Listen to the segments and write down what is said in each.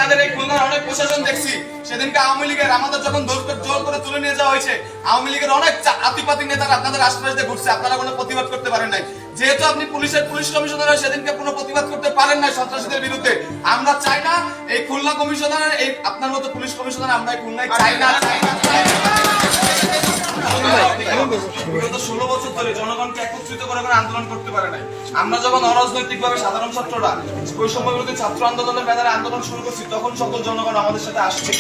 আপনাদের এই খুলনার অনেক প্রশাসন দেখছি সেদিনকে আওয়ামী লীগের আমাদের যখন জোর করে তুলে নিয়ে যাওয়া হয়েছে আওয়ামী লীগের অনেক আতিপাতি নেতারা আপনাদের আশপাশ দিয়ে ঘুরছে, আপনারা কোনো প্রতিবাদ করতে পারেন নাই। যেহেতু আপনি পুলিশ কমিশনার সেদিনকে কোনো প্রতিবাদ করতে পারেন নাই সন্ত্রাসীদের বিরুদ্ধে, আমরা চাই না এই খুলনা কমিশনারের এই আপনার মতো পুলিশ কমিশনার আমরা খুলনায় চাই না। 16 বছর ধরে জনগণকে একত্রিত করে আন্দোলন করতে পারে নাই। আমরা যখন অরাজনৈতিক ভাবে সাধারণ ছাত্ররা বৈষম্য বিরোধী ছাত্র আন্দোলনের ব্যানারে আন্দোলন শুরু করছি তখন সকল জনগণ আমাদের সাথে আসছে।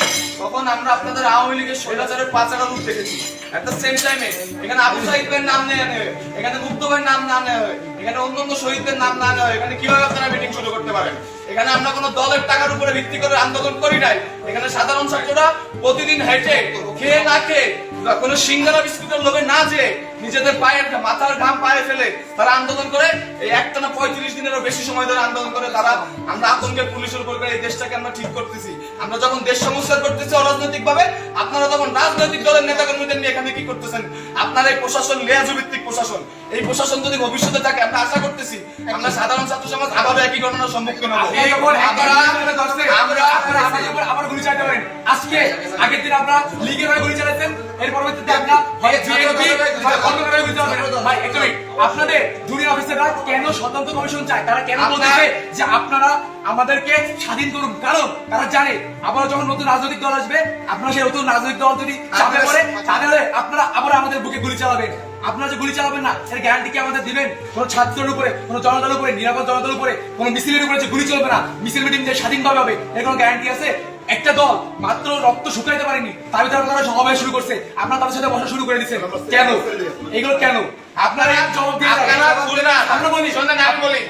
তখন আমরা আপনাদের আওয়ামী লীগের স্বৈরাচারের পাচারা রূপ দেখেছি। এট দ্য সেম টাইমে এখানে আবু সাইদের নাম নেওয়া হয়, এখানে মুক্তবের নাম না নেওয়া হয়, এখানে অন্যান্য শহীদদের নাম না নেওয়া হয়। এখানে কিভাবে আপনারা মিটিং শুরু করতে পারেন? এখানে আমরা কোনো দলের টাকার উপরে ভিত্তি করে আন্দোলন করি নাই। এখানে সাধারণ ছাত্ররা প্রতিদিন হেঁটে খেয়ে না খেয়ে কোন সিঙ্গারা বিস্কুটের লোভে না যে নিজেদের পায়ের মাথার ঘাম পায়ে ফেলে তারা আন্দোলন করে এই একটানা 35 দিনেরও বেশি সময় ধরে আন্দোলন করে তারা আমরা আতঙ্কের পুলিশের উপর করে এই দেশটাকে আমরা ঠিক করতেছি। আমরা যখন দেশ সংস্কার করতেছি অরাজনৈতিক ভাবে, আপনারা তখন রাজনৈতিক দলের নেতা কর্মীদের নিয়ে এখানে কি করতেছেন? আপনার এই প্রশাসন লেয়াজু ভিত্তিক প্রশাসন, এই প্রশাসন যদি ভবিষ্যতে থাকে আমরা আশা করতেছি আমরা সাধারণ ছাত্র সমাজ আবার একই ঘটনার সম্মুখীন হব। আবার গুলি চালাতে পারেন। আজকে আগের দিন আপনারা লীগের হয়ে গুলি চালাচ্ছেন, এর পরবর্তীতে আপনারা হয় বিএনপি হয় অন্য কারণে গুলি চালাবেন। ভাই একটু আপনাদের জুনিয়র অফিসাররা কেন স্বতন্ত্র কমিশন চায়? তারা কেন বলতেছে যে আপনারা আমাদেরকে স্বাধীন করুন? কারণ তারা জানে আবার যখন নতুন রাজনৈতিক দল আসবে, আপনারা সেই নতুন রাজনৈতিক দল যদি চাপে পড়ে তাহলে আপনারা আবার আমাদের বুকে গুলি চালাবেন। আপনারা যে গুলি চালাবেন না এর গ্যারান্টি কি আমাদের দিবেন? কোন ছাত্রের উপরে, কোন জনতার উপরে, নিরাপদ জনতার উপরে, কোন মিছিলের উপরে যে গুলি চলবে না, মিছিল মিটিং যে স্বাধীনভাবে হবে এর কোন গ্যারান্টি আছে? একটা দল মাত্র রক্ত শুকাইতে পারেনি তার ভিতরে তারা সমাবেশ শুরু করছে, আপনারা তাদের সাথে বসা শুরু করে দিচ্ছেন কেন? এগুলো কেন? আপনারা জবাব দিয়ে আমরা বলি শোনেন, আমি বলি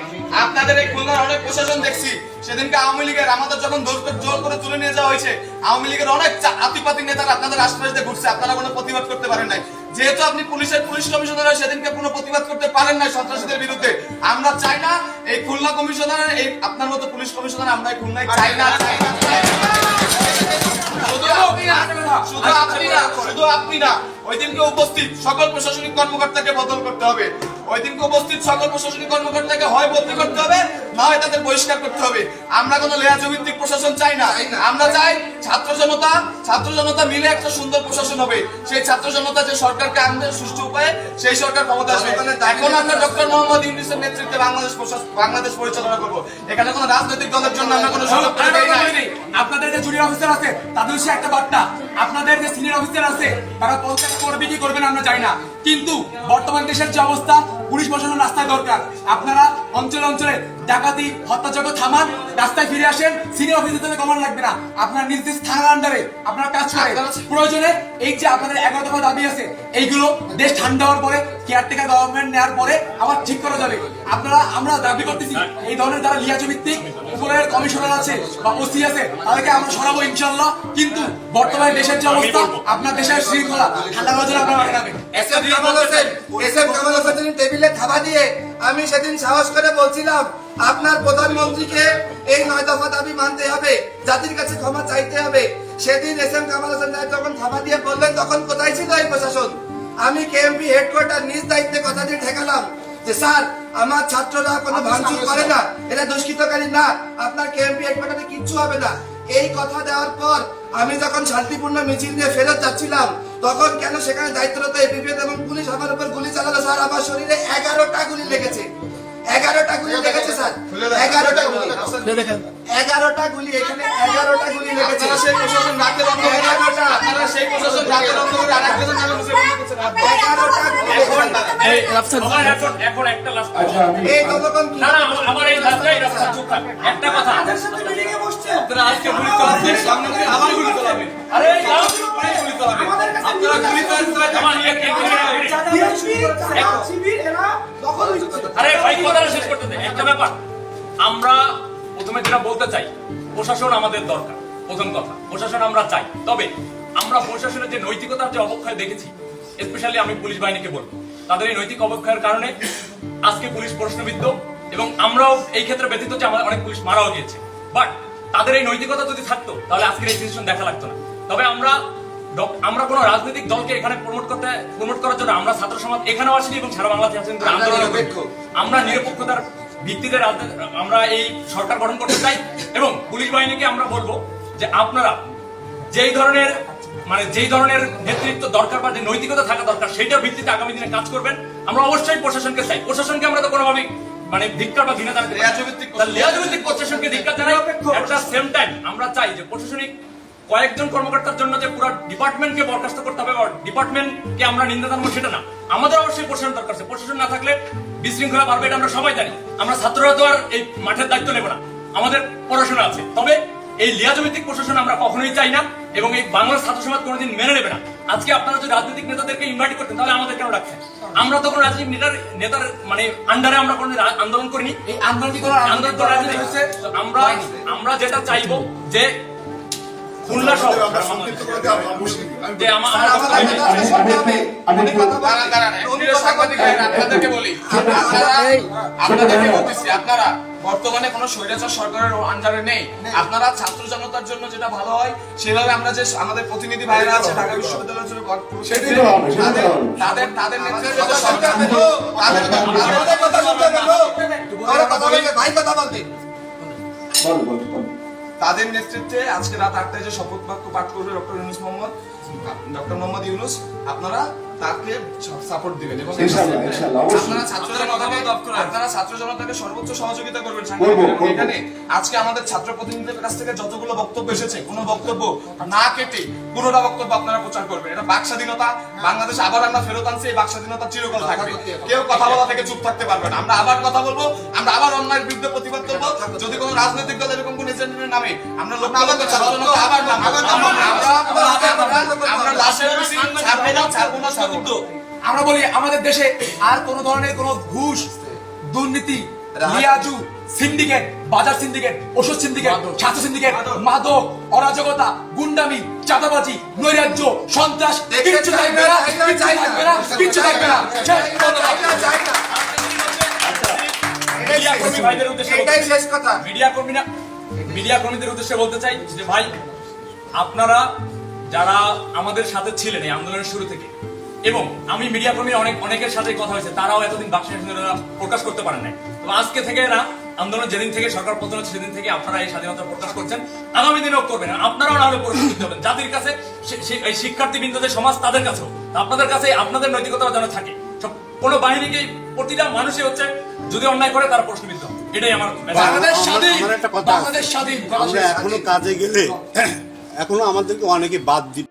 আপনাদের এই খুলনার অনেক প্রশাসন দেখছি সেদিনকে আওয়ামী লীগের আমাদের যখন জোর করে তুলে নিয়ে যাওয়া হয়েছে আওয়ামী লীগের অনেক আতিপাতি নেতারা আপনাদের আশপাশ দিয়ে ঘুরছে, আপনারা কোনো প্রতিবাদ করতে পারেন নাই। যেহেতু আপনি পুলিশ কমিশনার সেদিনকে কোনো প্রতিবাদ করতে পারেন নাই সন্ত্রাসীদের বিরুদ্ধে, আমরা চাই না এই খুলনা কমিশনারের এই আপনার মতো পুলিশ কমিশনার আমরা খুলনায় চাই না। শুধু আপনি না, ওই দিনকে উপস্থিত সকল প্রশাসনিক কর্মকর্তাকে বদল করতে হবে। ওই দিনকে উপস্থিত সকল প্রশাসনিক কর্মকর্তাকে হয় বদলি করতে হবে না হয় তাদের বহিষ্কার করতে হবে। আমরা কোনো লেয়াজু ভিত্তিক প্রশাসন চাই না। আমরা চাই ছাত্র জনতা মিলে একটা সুন্দর প্রশাসন হবে। সেই ছাত্র জনতা যে সরকারকে আনবে সুষ্ঠু উপায়ে সেই সরকার ক্ষমতা আসবে। এখন আমরা ডক্টর মোহাম্মদ ইউনূসের নেতৃত্বে বাংলাদেশ পরিচালনা করব। এখানে কোনো রাজনৈতিক দলের জন্য আমরা কোনো সুযোগ দেই না। আপনাদের যে জুনিয়র অফিসার আছে তাদের সে একটা বার্তা, আপনাদের যে সিনিয়র অফিসার আছে তারা পদত্যাগ করবে কি করবে না আমরা জানি না, কিন্তু বর্তমান দেশের যে অবস্থা পুলিশ প্রশাসন রাস্তায় দরকার। আপনারা অঞ্চলে অঞ্চলে ডাকাতি হত্যাযজ্ঞ থামান, রাস্তায় ফিরে আসেন। সিনিয়র অফিসারদের কমান্ড লাগবে না, আপনার নির্দিষ্ট থানার আন্ডারে আপনারা কাজ করেন। প্রয়োজনে এই যে আপনাদের 11 দফা দাবি আছে এইগুলো দেশ ঠান্ডা হওয়ার পরে কেয়ারটেকার গভর্নমেন্ট নেওয়ার পরে আবার ঠিক করা যাবে। আমরা দাবি করতেছি এই ধরনের যারা লিয়াজু ভিত্তিক উপরের কমিশনার আছে বা ওসি আছে তাদেরকে আমরা সরাবো ইনশাল্লাহ। কিন্তু বর্তমানে দেশের যে অবস্থা, আপনার দেশের শৃঙ্খলা ঠান্ডা করার জন্য আপনারা মাঠে নামেন। টেবিলে থাবা দিয়ে আমি সেদিন সাহস করে বলছিলাম আপনার প্রধানমন্ত্রীকে এই 9 দফা দাবি মানতে হবে, জাতির কাছে ক্ষমা চাইতে হবে। সেদিন এস এম কামাল হোসেন যখন থাবা দিয়ে বললেন তখন কোথায় ছিল এই প্রশাসন? আমি কেএমপি হেডকোয়ার্টার নিজ দায়িত্বে কথা দিয়ে ঠেকালাম যে স্যার আমার ছাত্ররা কোনো ভাঙচুর করে না, এরা দুষ্কৃতকারী না, আপনার কেএমপি হেডকোয়ার্টারে কিচ্ছু হবে না। এই কথা দেওয়ার পর আমি যখন শান্তিপূর্ণ মিছিল নিয়ে ফেরত যাচ্ছিলাম তখন কেন সেখানে দায়িত্বরত এপিবিএন এবং পুলিশ আমার উপর গুলি চালালো? স্যার আমার শরীরে 11টা গুলি লেগেছে, 11টা গুলি লেগেছে স্যার, 11টা গুলি, 11টা গুলি, এখানে 11টা গুলি লেগেছে। সেই প্রশাসন রাতের অন্ধকারে আপনারা সেই প্রশাসন রাতের অন্ধকারে আরেকজন নামে মুছে ফেলেছেন। 11টা গুলি এখন একটা লাস্ট এই ততক্ষণ না না আমার এই লাস্টটাই রাস্তা চুপ থাক। একটা কথা আপনারা আজকে গুলি চালাবেন, সামনে থেকে আবার গুলি চালাবেন। আরে যাও গুলি চালাবেন, আপনারা গুলি চালাবেন। আমার আরে ভাই কথাটা শেষ করতে দে। একটা ব্যাপার আমরা প্রথমে যেটা বলতে চাই, প্রশাসন আমাদের দরকার। প্রথম কথা প্রশাসন আমরা চাই, তবে আমরা প্রশাসনের যে নৈতিকতার যে অবক্ষয় দেখেছি, স্পেশালি আমি পুলিশ বাহিনীকে বলবো তাদের এই নৈতিক অবক্ষয়ের কারণে আজকে পুলিশ প্রশ্নবিদ্ধ, এবং আমরাও এই ক্ষেত্রে ব্যতীত যে আমাদের অনেক পুলিশ মারাও গিয়েছে। বাট তাদের এই নৈতিকতা যদি থাকতো তাহলে আজকের এই সিচুয়েশন দেখা লাগতো না। তবে আমরা কোন রাজনৈতিক দলকে এখানে প্রমোট করার জন্য আমরা ছাত্র সমাজ এখানেও আসিনি এবং সারা বাংলাদেশে আছেন আন্দোলন। আমরা নিরপেক্ষতার ভিত্তিতে আমরা এই সরকার গঠন করতে চাই এবং পুলিশ বাহিনীকে আমরা বলবো যে আপনারা যেই ধরনের নেতৃত্ব দরকার বা যে নৈতিকতা থাকা দরকার সেটার ভিত্তিতে আগামী দিনে কাজ করবেন। আমরা অবশ্যই প্রশাসনকে চাই, প্রশাসনকে আমরা তো কোনোভাবেই ধিক্কার বা ঘৃণা জানাতে লেয়াজভিত্তিক প্রশাসনকে ধিক্কার জানাই। একটা সেম টাইম আমরা চাই যে প্রশাসনিক কয়েকজন কর্মকর্তার জন্য যে পুরো ডিপার্টমেন্টকে বরখাস্ত করতে হবে, ডিপার্টমেন্টকে আমরা নিন্দা জানাবো সেটা না। আমাদের অবশ্যই প্রশাসন দরকার আছে, প্রশাসন না থাকলে বিশৃঙ্খলা বাড়বে, এটা আমরা সবাই জানি। আমরা ছাত্ররা তো আর এই মাঠের দায়িত্ব নেব না, আমাদের পড়াশোনা আছে। তবে এই লিয়াজভিত্তিক প্রশাসন আমরা কখনোই চাই না এবং এই বাংলার ছাত্র সমাজ কোনোদিন মেনে নেবে না। আজকে আপনারা যদি রাজনৈতিক নেতাদেরকে ইনভাইট করতেন তাহলে আমাদের কেন রাখছেন? আমরা তো কোনো রাজনৈতিক নেতার আন্ডারে আমরা কোনো আন্দোলন করিনি। এই আন্দোলন কি কোনো আন্দোলন তো রাজনীতি হচ্ছে। আমরা যেটা চাইবো যে খুলনা শহর যে আপনাদেরকে বলি, আপনাদেরকে বলতেছি, আপনারা বর্তমানে কোন স্বৈরাচার সরকারের আন্ডারে নেই। আপনারা ছাত্র জনতার জন্য যেটা ভালো হয় সেভাবে আমরা যে আমাদের প্রতিনিধি ভাইরা আছে ঢাকা বিশ্ববিদ্যালয়ের জন্য তাদের নেতৃত্বে তাদের নেতৃত্বে আজকে রাত 8টায় যে শপথ বাক্য পাঠ করবে ডক্টর মোহাম্মদ ইউনূস, আপনারা তাকে সাপোর্ট দিবেন এবং আপনারা ছাত্র জনতাকে সর্বোচ্চ সহযোগিতা করবেন। এখানে আজকে আমাদের ছাত্র প্রতিনিধিদের কাছ থেকে যতগুলো বক্তব্য এসেছে, কোনো বক্তব্য না কেটে পুরোটা বক্তব্য আপনারা প্রচার করবেন। এটা বাক স্বাধীনতা, বাংলাদেশ আবার আমরা ফেরত আনছি, এই বাক স্বাধীনতা চিরকাল থাকবে। কেউ কথা বলা থেকে চুপ থাকতে পারবে না। আমরা আবার কথা বলবো, আমরা আবার অন্যায়ের বিরুদ্ধে প্রতিবাদ করবো। যদি কোনো রাজনৈতিক দল এরকম কোন এজেন্ডার নামে আমরা লোক ছাত্র জনতা আবার আমরা লাশের ছাড়বো না। আমরা বলি আমাদের দেশে আর কোন ধরনের কোন ঘুষ, দুর্নীতি, লিয়াজু, সিন্ডিকেট, বাজার সিন্ডিকেট, ওষুধ সিন্ডিকেট, ছাত্র সিন্ডিকেট, মাদক, অরাজকতা, গুন্ডামি, চাঁদাবাজি, নৈরাজ্য, সন্ত্রাস কিচ্ছু থাকবে না, কিচ্ছু থাকবে না। মিডিয়া কর্মীদের উদ্দেশ্যে বলতে চাই যে ভাই, আপনারা যারা আমাদের সাথে ছিলেন এই আন্দোলনের শুরু থেকে, এবং আমি মিডিয়া কর্মী অনেকের সাথে কথা হয়েছে, তারাও এতদিন বাক স্বাধীনতা প্রকাশ করতে পারেন নাই। তো আজকে থেকে না, আন্দোলন যেদিন থেকে সরকার পতন হচ্ছে সেদিন থেকে আপনারা এই স্বাধীনতা প্রকাশ করছেন, আগামী দিনেও করবেন। আপনারাও না হলে পরিস্থিতি হবেন জাতির কাছে, এই শিক্ষার্থী বৃন্দদের সমাজ তাদের কাছেও, আপনাদের কাছে আপনাদের নৈতিকতা যেন থাকে। কোনো বাহিনীকে প্রতিটা মানুষই হচ্ছে যদি অন্যায় করে তারা প্রশ্নবিদ্ধ। এটাই আমার বাংলাদেশ স্বাধীন, আমার একটা কথা, বাংলাদেশ স্বাধীন। আমরা এখনো কাজে গেলে এখনো আমাদেরকে অনেকে বাদ দিবে।